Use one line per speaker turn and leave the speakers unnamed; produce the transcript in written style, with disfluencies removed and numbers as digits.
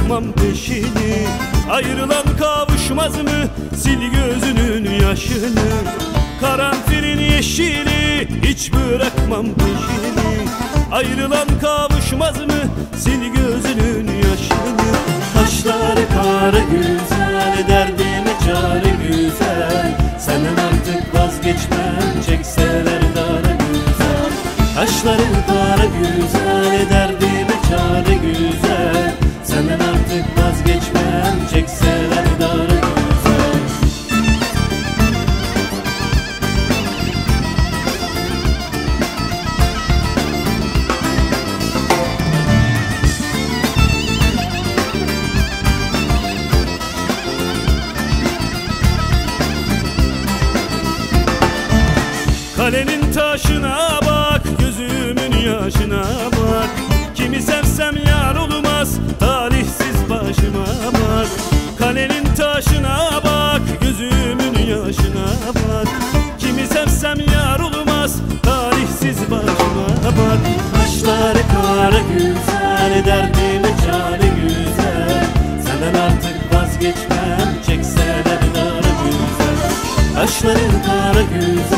bırakmam peşini. Ayrılan kavuşmaz mı, sil gözünün yaşını. Karanfilin yeşili, hiç bırakmam peşini. Ayrılan kavuşmaz mı, sil gözünün yaşını. Kaşları kara güzel, derdime çare güzel. Senden artık vazgeçmem, çekseler dara güzel. Kaşların kara güzel, derdime çare güzel. Senden artık vazgeçmem, çekseler dara güzel. Kalenin taşına bak, gözümün yaşına bak. Kimi sevsem yar olmaz, talihsiz başıma bak. Kalenin taşına bak, gözümün yaşına bak. Kimi sevsem yar olmaz, talihsiz başıma bak. Kaşları kara güzel, derdime çare güzel. Senden artık vazgeçmem, çekseler dara güzel. Kaşların kara güzel,